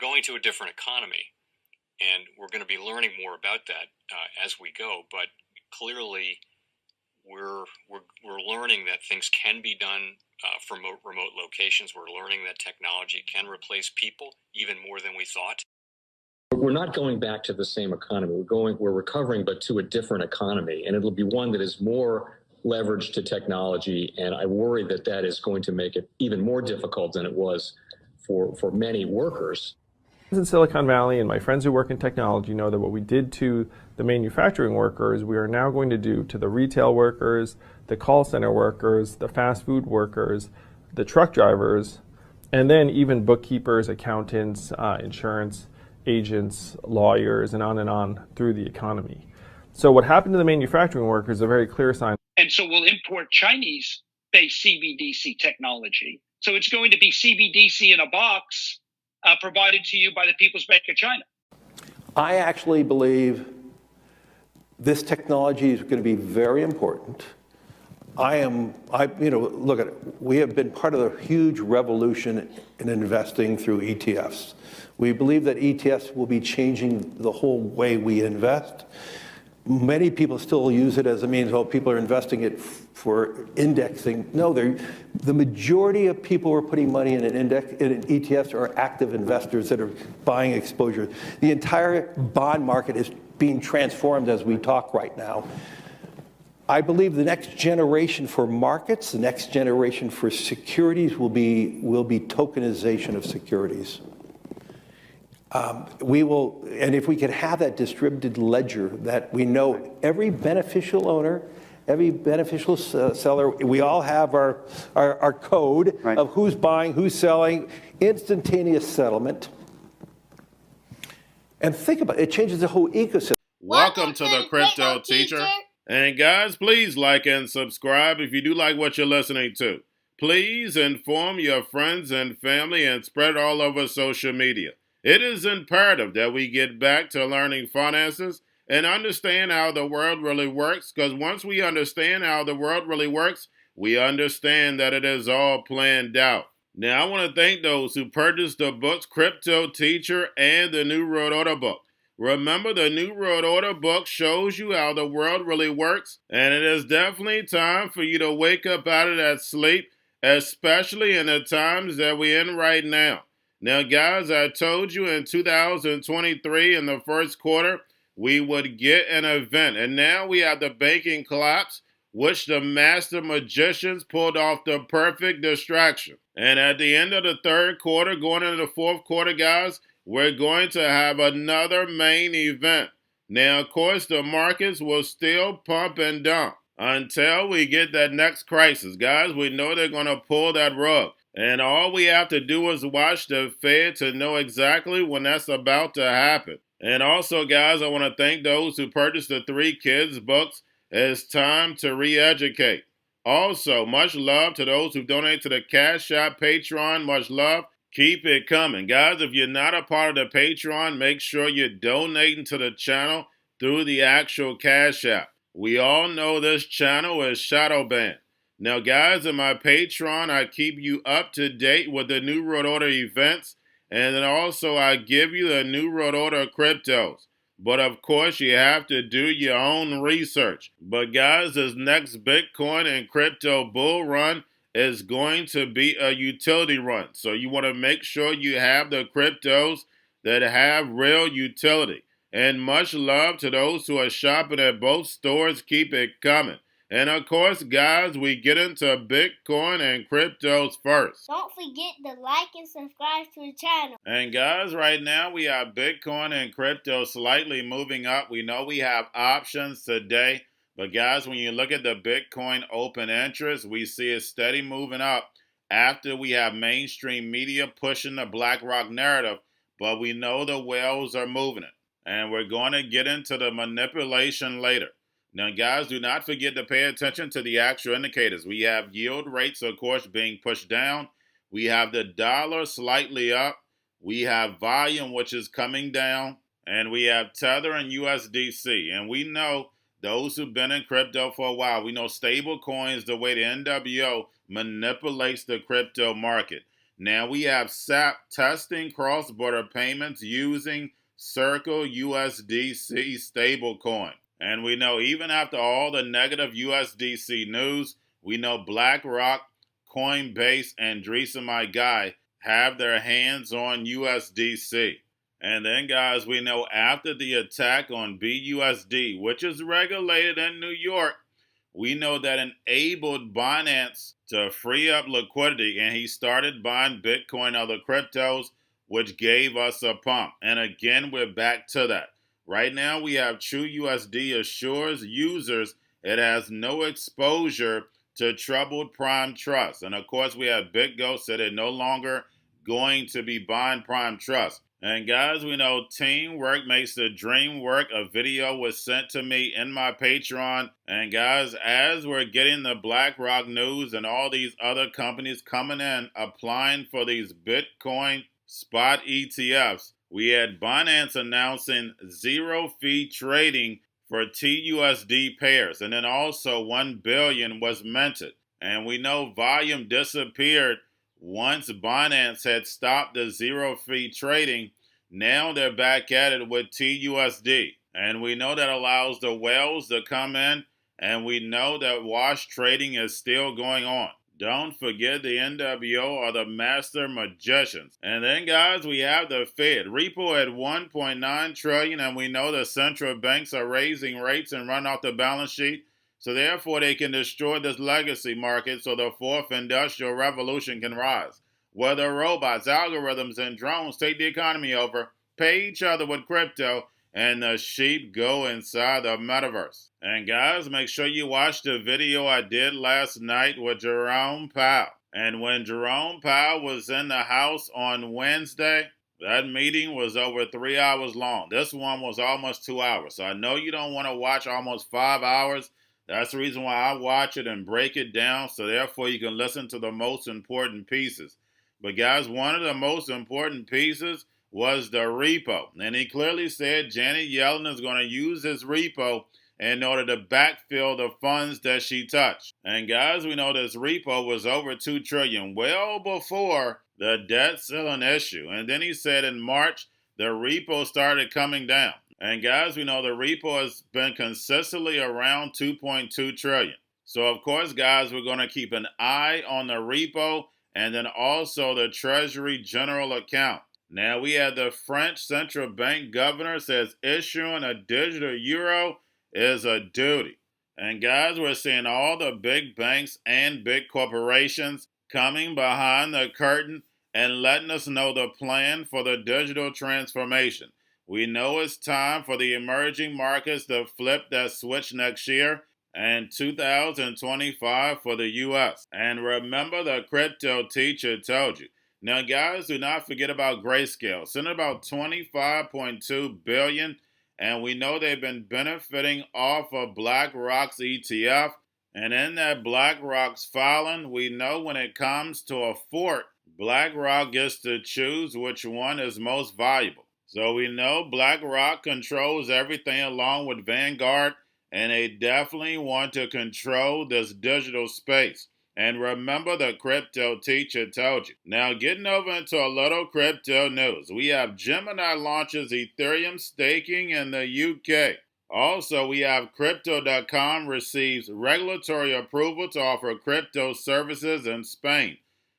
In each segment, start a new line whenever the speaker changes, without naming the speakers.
going to a different economy, and we're going to be learning more about that as we go. But clearly, we're learning that things can be done from remote locations. We're learning that technology can replace people even more than we thought.
We're not going back to the same economy. We're recovering, but to a different economy, and it'll be one that is more leveraged to technology. And I worry that that is going to make it even more difficult than it was for many workers.
In Silicon Valley, and my friends who work in technology know that what we did to the manufacturing workers, we are now going to do to the retail workers, the call center workers, the fast food workers, the truck drivers, and then even bookkeepers, accountants, insurance agents, lawyers, and on through the economy. So what happened to the manufacturing workers is a very clear sign.
And so we'll import Chinese-based CBDC technology. So it's going to be CBDC in a box provided to you by the People's Bank of China.
I actually believe this technology is going to be very important. Look at it. We have been part of a huge revolution in investing through ETFs. We believe that ETFs will be changing the whole way we invest. Many people still use it as a means, well, people are investing it for indexing. No, the majority of people who are putting money in in ETFs are active investors that are buying exposure. The entire bond market is being transformed as we talk right now. I believe the next generation for markets, the next generation for securities will be tokenization of securities. And if we could have that distributed ledger that we know every beneficial owner, every beneficial seller, we all have our code of who's buying, who's selling, instantaneous settlement. And think about it, it changes the whole ecosystem.
Welcome to the Crypto Teacher. And guys, please like and subscribe if you do like what you're listening to. Please inform your friends and family and spread it all over social media. It is imperative that we get back to learning finances and understand how the world really works, because once we understand how the world really works, we understand that it is all planned out. Now, I want to thank those who purchased the books Cryptoteacher and the New World Order book. Remember, the New World Order book shows you how the world really works, and it is definitely time for you to wake up out of that sleep, especially in the times that we're in right now. Now, guys, I told you in 2023 in the first quarter, we would get an event. And now we have the banking collapse, which the master magicians pulled off the perfect distraction. And at the end of the third quarter, going into the fourth quarter, guys, we're going to have another main event. Now, of course, the markets will still pump and dump until we get that next crisis. Guys, we know they're going to pull that rug. And all we have to do is watch the Fed to know exactly when that's about to happen. And also, guys, I want to thank those who purchased the 3 Kids books. It's time to re-educate. Also, much love to those who donate to the Cash App, Patreon. Much love. Keep it coming. Guys, if you're not a part of the Patreon, make sure you're donating to the channel through the actual Cash App. We all know this channel is shadow banned. Now, guys, in my Patreon, I keep you up to date with the New World Order events, and then also I give you the New World Order cryptos. But, of course, you have to do your own research. But, guys, this next Bitcoin and crypto bull run is going to be a utility run. So you want to make sure you have the cryptos that have real utility. And much love to those who are shopping at both stores. Keep it coming. And of course, guys, we get into Bitcoin and cryptos first.
Don't forget to like and subscribe to the channel.
And guys, right now we have Bitcoin and crypto slightly moving up. We know we have options today. But guys, when you look at the Bitcoin open interest, we see it steady moving up after we have mainstream media pushing the BlackRock narrative. But we know the whales are moving it. And we're going to get into the manipulation later. Now, guys, do not forget to pay attention to the actual indicators. We have yield rates, of course, being pushed down. We have the dollar slightly up. We have volume, which is coming down. And we have Tether and USDC. And we know those who've been in crypto for a while, we know stable coins, the way the NWO manipulates the crypto market. Now we have SAP testing cross-border payments using Circle USDC stablecoin. And we know even after all the negative USDC news, we know BlackRock, Coinbase, and Andreessen, my guy, have their hands on USDC. And then, guys, we know after the attack on BUSD, which is regulated in New York, we know that enabled Binance to free up liquidity, and he started buying Bitcoin, other cryptos, which gave us a pump. And again, we're back to that. Right now, we have TrueUSD assures users it has no exposure to troubled Prime Trust. And of course, we have BitGo said they're no longer going to be buying Prime Trust. And guys, we know teamwork makes the dream work. A video was sent to me in my Patreon. And guys, as we're getting the BlackRock news and all these other companies coming in, applying for these Bitcoin spot ETFs, we had Binance announcing zero-fee trading for TUSD pairs. And then also 1 billion was minted. And we know volume disappeared once Binance had stopped the zero-fee trading. Now they're back at it with TUSD. And we know that allows the whales to come in. And we know that wash trading is still going on. Don't forget the NWO are the master magicians. And then, guys, we have the Fed. Repo at 1.9 trillion, and we know the central banks are raising rates and run off the balance sheet. So therefore, they can destroy this legacy market so the fourth industrial revolution can rise. Whether robots, algorithms, and drones take the economy over, pay each other with crypto, and the sheep go inside the metaverse. And guys, make sure you watch the video I did last night with Jerome Powell. And when Jerome Powell was in the House on Wednesday, that meeting was over 3 hours long. This one was almost 2 hours. So I know you don't want to watch almost 5 hours. That's the reason why I watch it and break it down, so therefore you can listen to the most important pieces. But guys, one of the most important pieces was the repo. And he clearly said Janet Yellen is going to use his repo in order to backfill the funds that she touched. And guys, we know this repo was over $2 trillion, well before the debt ceiling issue. And then he said in March, the repo started coming down. And guys, we know the repo has been consistently around 2.2 trillion. So of course, guys, we're going to keep an eye on the repo and then also the Treasury General account. Now we have the French central bank governor says issuing a digital euro is a duty. And guys, we're seeing all the big banks and big corporations coming behind the curtain and letting us know the plan for the digital transformation. We know it's time for the emerging markets to flip that switch next year and 2025 for the U.S. And remember, the crypto teacher told you. Now, guys, do not forget about Grayscale. It's in about $25.2 billion, and we know they've been benefiting off of BlackRock's ETF. And in that BlackRock's filing, we know when it comes to a fork, BlackRock gets to choose which one is most valuable. So we know BlackRock controls everything along with Vanguard, and they definitely want to control this digital space. And remember, the crypto teacher told you. Now, getting over into a little crypto news. We have Gemini launches Ethereum staking in the UK. Also, we have Crypto.com receives regulatory approval to offer crypto services in Spain.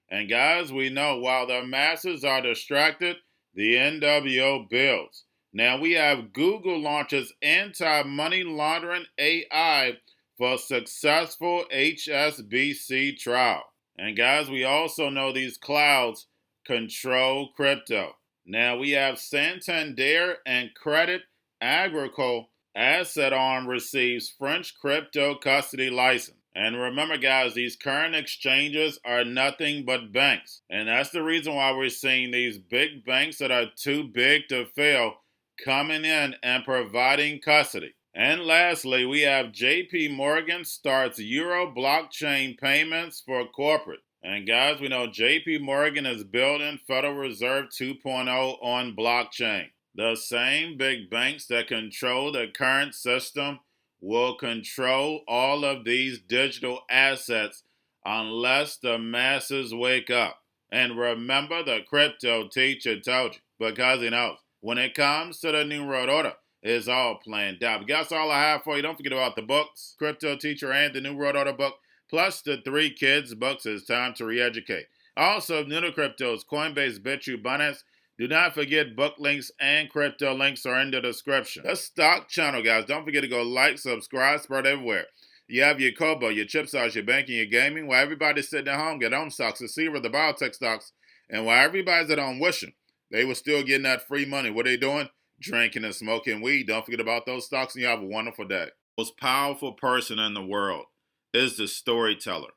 And guys, we know while the masses are distracted, the NWO builds. Now we have Google launches anti-money laundering AI for successful HSBC trial. And guys, we also know these clouds control crypto. Now we have Santander and Credit Agricole Asset Arm receives French crypto custody license. And remember, guys, these current exchanges are nothing but banks. And that's the reason why we're seeing these big banks that are too big to fail coming in and providing custody. And lastly, we have Jpmorgan starts Euro blockchain payments for corporate. And guys, we know Jpmorgan is building Federal Reserve 2.0 on blockchain. The same big banks that control the current system will control all of these digital assets unless the masses wake up. And remember, the Crypto Teacher told you, because he knows when it comes to the New World Order, it's all planned out. But that's all I have for you. Don't forget about the books, Crypto Teacher and the New World Order book, plus the 3 kids books. It's time to re-educate. Also, new to cryptos, Coinbase, Bitrue, Binance. Do not forget book links and crypto links are in the description. The stock channel, guys. Don't forget to go like, subscribe, spread everywhere. You have your Kobo, your chip stocks, your banking, your gaming. While everybody's sitting at home, get home stocks, the Seaver, the biotech stocks. And while everybody's at home wishing they were still getting that free money, what are they doing? Drinking and smoking weed. Don't forget about those stocks, and you have a wonderful day. The most powerful person in the world is the storyteller.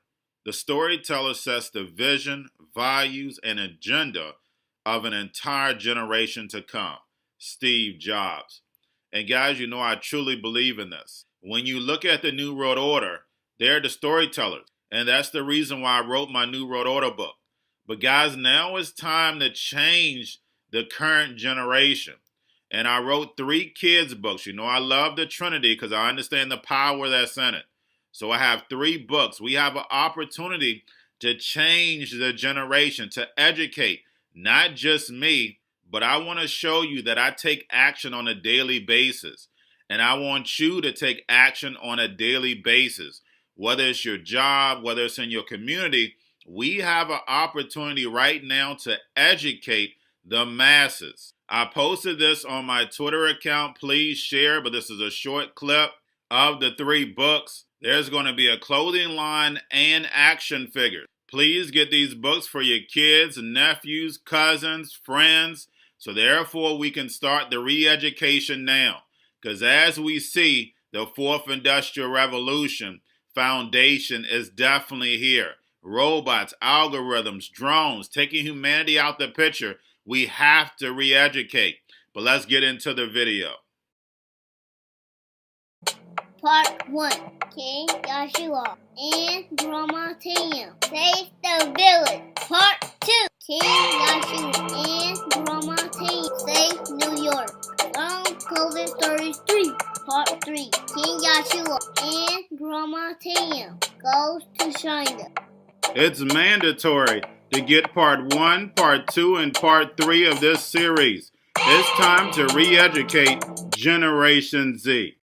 The storyteller sets the vision, values, and agenda of an entire generation to come. Steve Jobs. And guys, you know I truly believe in this. When you look at the New World Order, they're the storytellers. And that's the reason why I wrote my New World Order book. But guys, now it's time to change the current generation. And I wrote 3 kids books. You know I love the Trinity because I understand the power that's in it. So I have 3 books. We have an opportunity to change the generation, to educate, not just me, but I want to show you that I take action on a daily basis. And I want you to take action on a daily basis. Whether it's your job, whether it's in your community, we have an opportunity right now to educate the masses. I posted this on my Twitter account. Please share, but this is a short clip of the 3 books. There's going to be a clothing line and action figures. Please get these books for your kids, nephews, cousins, friends, so therefore we can start the re-education now. Because as we see, the 4th Industrial Revolution foundation is definitely here. Robots, algorithms, drones, taking humanity out the picture. We have to re-educate. But let's get into the video.
Part 1. King Joshua and Grandma Tam save the village. Part 2. King Joshua and Grandma Tam save New York. From COVID Stories 3. Part 3. King Joshua and Grandma Tam goes to China.
It's mandatory to get part 1, part 2, and part 3 of this series. It's time to re-educate Generation Z.